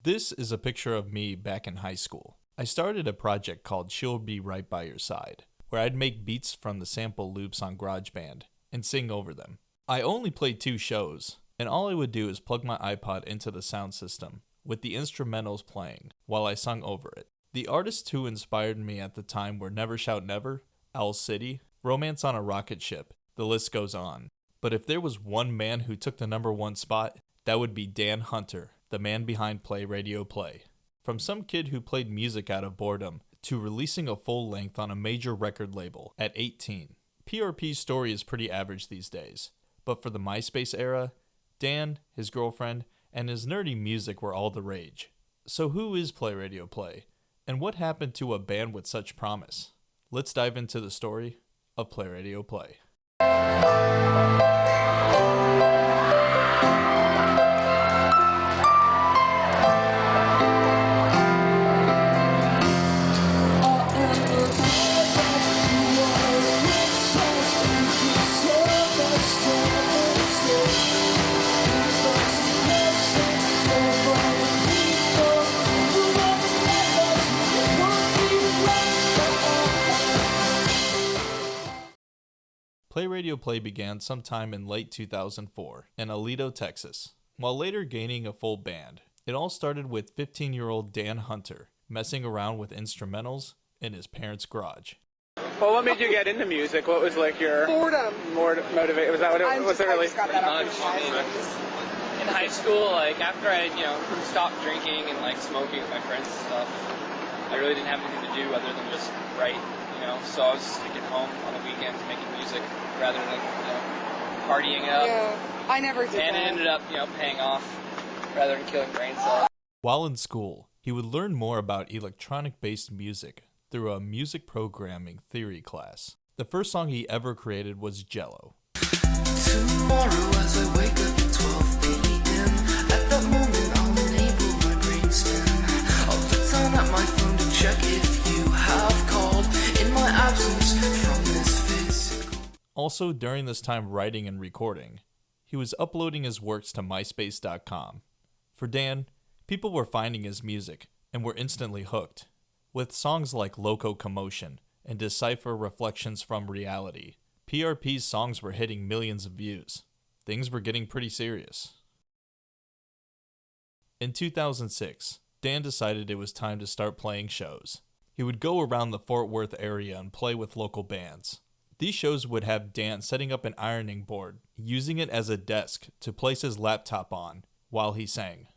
This is a picture of me back in high school. I started a project called She'll Be Right By Your Side, where I'd make beats from the sample loops on GarageBand and sing over them. I only played 2 shows, and all I would do is plug my iPod into the sound system with the instrumentals playing while I sung over it. The artists who inspired me at the time were Never Shout Never, Owl City, Romance on a Rocket Ship, the list goes on. But if there was one man who took the #1 spot, that would be Dan Hunter, the man behind PlayRadioPlay. From some kid who played music out of boredom to releasing a full length on a major record label at 18. PRP's story is pretty average these days, but for the MySpace era, Dan, his girlfriend, and his nerdy music were all the rage. So who is PlayRadioPlay, and what happened to a band with such promise? Let's dive into the story of PlayRadioPlay. PlayRadioPlay began sometime in late 2004 in Aledo, Texas, while later gaining a full band. It all started with 15-year-old Dan Hunter messing around with instrumentals in his parents' garage. Well, what made you get into music? What was like your boredom? More motivate? Was that what it was? It really? In high school, like after I, stopped drinking and like smoking with my friends and stuff, I really didn't have anything to do other than just write. So I was just like at home on the weekends making music rather than partying it up. Yeah, I never did and that. It ended up, paying off rather than killing brain cells. While in school, he would learn more about electronic-based music through a music programming theory class. The first song he ever created was Jello. Tomorrow as I wake up at 12 p.m. At that moment I'll enable my brainstem. I'll look down at my phone to check if you have called in my absence from this physical. Also, during this time writing and recording, he was uploading his works to myspace.com. For Dan, people were finding his music and were instantly hooked. With songs like Loco Commotion and Decipher Reflections from Reality, PRP's songs were hitting millions of views. Things were getting pretty serious. In 2006, Dan decided it was time to start playing shows. He would go around the Fort Worth area and play with local bands. These shows would have Dan setting up an ironing board, using it as a desk to place his laptop on while he sang.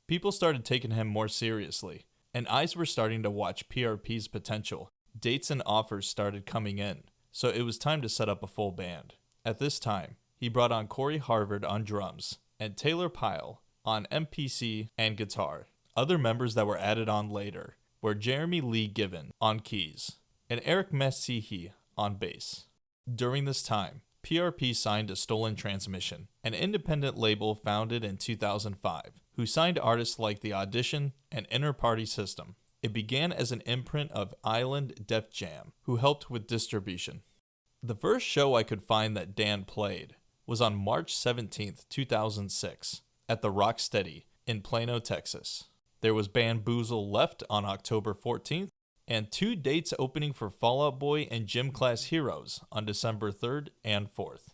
People started taking him more seriously, and eyes were starting to watch PRP's potential. Dates and offers started coming in, so it was time to set up a full band. At this time, he brought on Corey Harvard on drums and Taylor Pyle on MPC and guitar. Other members that were added on later were Jeremy Lee Given on keys and Eric Messihi on bass. During this time, PRP signed to Stolen Transmission, an independent label founded in 2005, who signed artists like The Audition and Inner Party System. It began as an imprint of Island Def Jam, who helped with distribution. The first show I could find that Dan played was on March 17th, 2006, at the Rocksteady in Plano, Texas. There was Bamboozle Left on October 14th, and 2 dates opening for Fall Out Boy and Gym Class Heroes on December 3rd and 4th.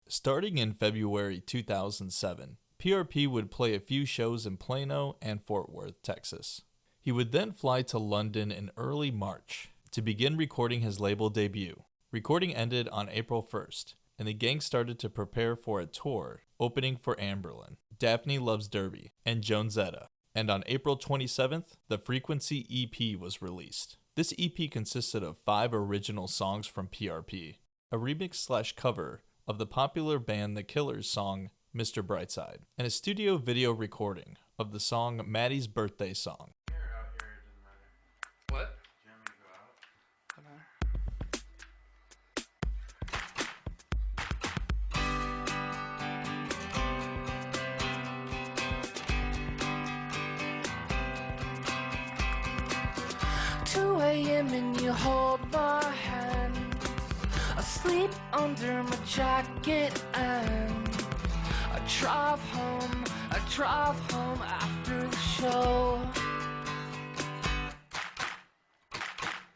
Starting in February 2007, PRP would play a few shows in Plano and Fort Worth, Texas. He would then fly to London in early March to begin recording his label debut. Recording ended on April 1st, and the gang started to prepare for a tour opening for Amberlin, Daphne Loves Derby, and Jonesetta. And on April 27th, the Frequency EP was released. This EP consisted of 5 original songs from PRP, a remix/cover of the popular band The Killers' song Mr. Brightside, and a studio video recording of the song Maddie's Birthday Song. What? 2 a.m. and you hold my hand, asleep under my jacket, and I drive home after the show.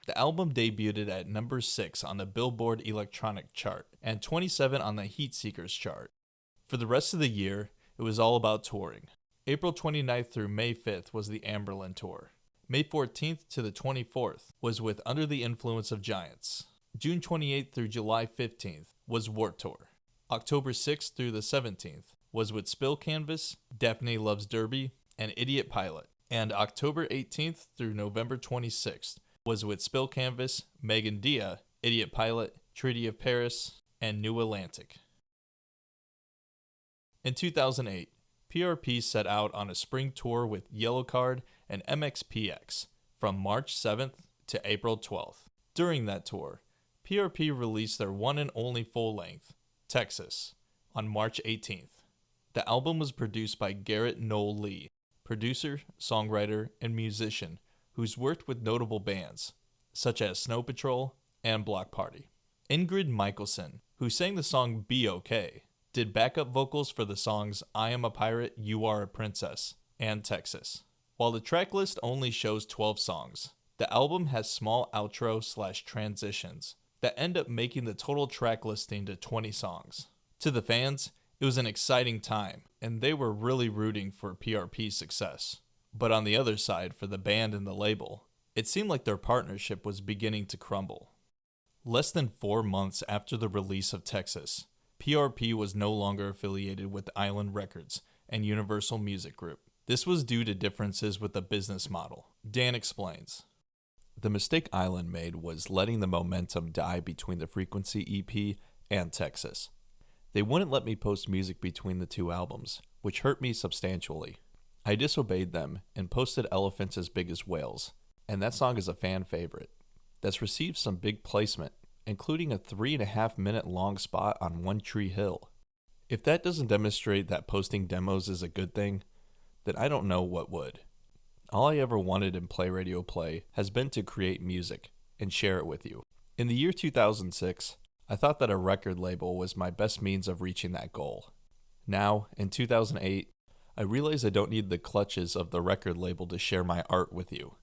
The album debuted at number 6 on the Billboard Electronic Chart and 27 on the Heatseekers chart. For the rest of the year, it was all about touring. April 29th through May 5th was the Amberlin Tour. May 14th to the 24th was with Under the Influence of Giants. June 28th through July 15th was Warped Tour. October 6th through the 17th was with Spill Canvas, Daphne Loves Derby, and Idiot Pilot. And October 18th through November 26th was with Spill Canvas, Megan Dia, Idiot Pilot, Treaty of Paris, and New Atlantic. In 2008, PRP set out on a spring tour with Yellowcard and MXPX from March 7th to April 12th. During that tour, PRP released their one and only full-length, Texas, on March 18th. The album was produced by Garrett Noel Lee, producer, songwriter, and musician who's worked with notable bands, such as Snow Patrol and Block Party. Ingrid Michaelson, who sang the song Be Okay, did backup vocals for the songs I Am a Pirate, You Are a Princess, and Texas. While the tracklist only shows 12 songs, the album has small outro/transitions that end up making the total track listing to 20 songs. To the fans, it was an exciting time, and they were really rooting for PRP's success. But on the other side, for the band and the label, it seemed like their partnership was beginning to crumble. Less than 4 months after the release of Texas, PRP was no longer affiliated with Island Records and Universal Music Group. This was due to differences with the business model. Dan explains. The mistake Island made was letting the momentum die between the Frequency EP and Texas. They wouldn't let me post music between the two albums, which hurt me substantially. I disobeyed them and posted Elephants as Big as Whales, and that song is a fan favorite that's received some big placement, including a 3.5-minute long spot on One Tree Hill. If that doesn't demonstrate that posting demos is a good thing, then I don't know what would. All I ever wanted in Play Radio Play has been to create music and share it with you. In the year 2006, I thought that a record label was my best means of reaching that goal. Now, in 2008, I realize I don't need the clutches of the record label to share my art with you.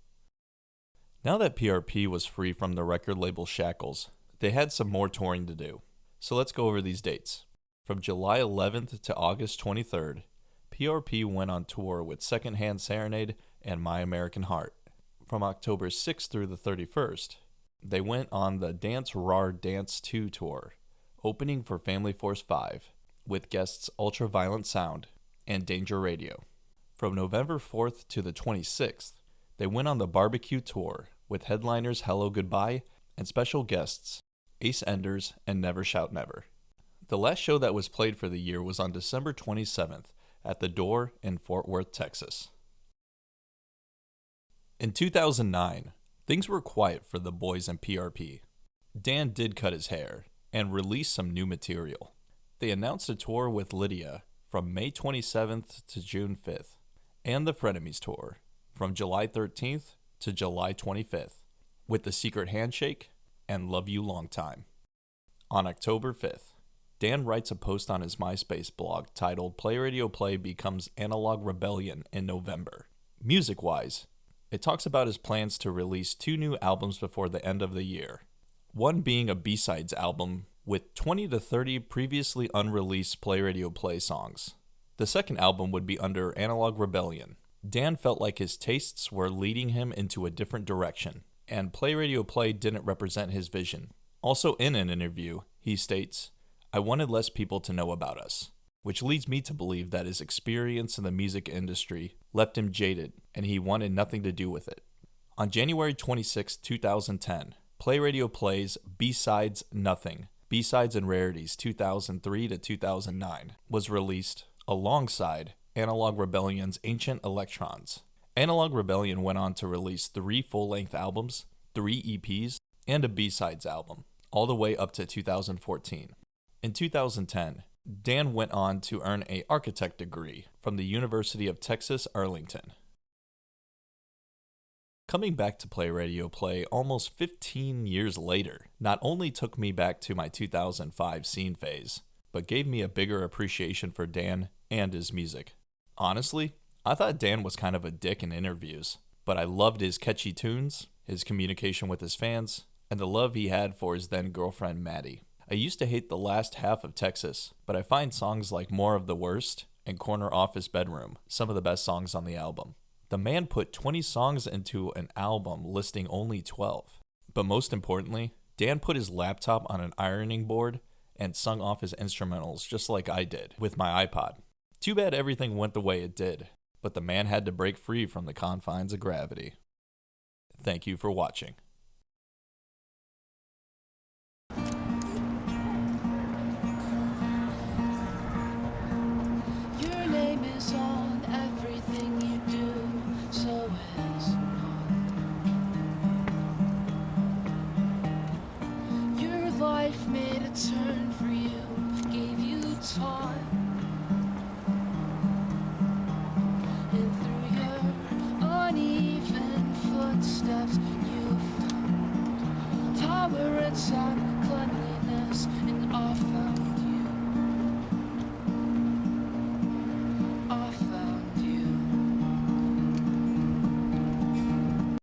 Now that PRP was free from the record label shackles, they had some more touring to do. So let's go over these dates. From July 11th to August 23rd, PRP went on tour with Secondhand Serenade and My American Heart. From October 6th through the 31st, they went on the Dance Rar Dance 2 tour, opening for Family Force 5, with guests Ultraviolent Sound and Danger Radio. From November 4th to the 26th, they went on the Barbecue Tour, with headliners Hello Goodbye and special guests Ace Enders and Never Shout Never. The last show that was played for the year was on December 27th at the Door in Fort Worth, Texas. In 2009, things were quiet for the boys in PRP. Dan did cut his hair and release some new material. They announced a tour with Lydia from May 27th to June 5th, and the Frenemies Tour from July 13th to July 25th, with The Secret Handshake and Love You Long Time. On October 5th, Dan writes a post on his MySpace blog titled Play Radio Play Becomes Analog Rebellion in November. Music-wise, it talks about his plans to release 2 new albums before the end of the year, one being a B-sides album with 20 to 30 previously unreleased Play Radio Play songs. The second album would be under Analog Rebellion. Dan felt like his tastes were leading him into a different direction, and Play Radio Play didn't represent his vision. Also in an interview, he states, "I wanted less people to know about us," which leads me to believe that his experience in the music industry left him jaded, and he wanted nothing to do with it. On January 26, 2010, Play Radio Play's B-Sides Nothing, B-Sides and Rarities 2003 to 2009 was released alongside Analog Rebellion's Ancient Electrons. Analog Rebellion went on to release 3 full-length albums, 3 EPs, and a B-Sides album, all the way up to 2014. In 2010, Dan went on to earn an architect degree from the University of Texas, Arlington. Coming back to Play Radio Play almost 15 years later not only took me back to my 2005 scene phase, but gave me a bigger appreciation for Dan and his music. Honestly, I thought Dan was kind of a dick in interviews, but I loved his catchy tunes, his communication with his fans, and the love he had for his then girlfriend Maddie. I used to hate the last half of Texas, but I find songs like More of the Worst and Corner Office Bedroom some of the best songs on the album. The man put 20 songs into an album listing only 12. But most importantly, Dan put his laptop on an ironing board and sung off his instrumentals just like I did with my iPod. Too bad everything went the way it did, but the man had to break free from the confines of gravity. Thank you for watching. Your name is on everything you do, so is mine. Your life made a turn for you, gave you time, and through your uneven footsteps you found power inside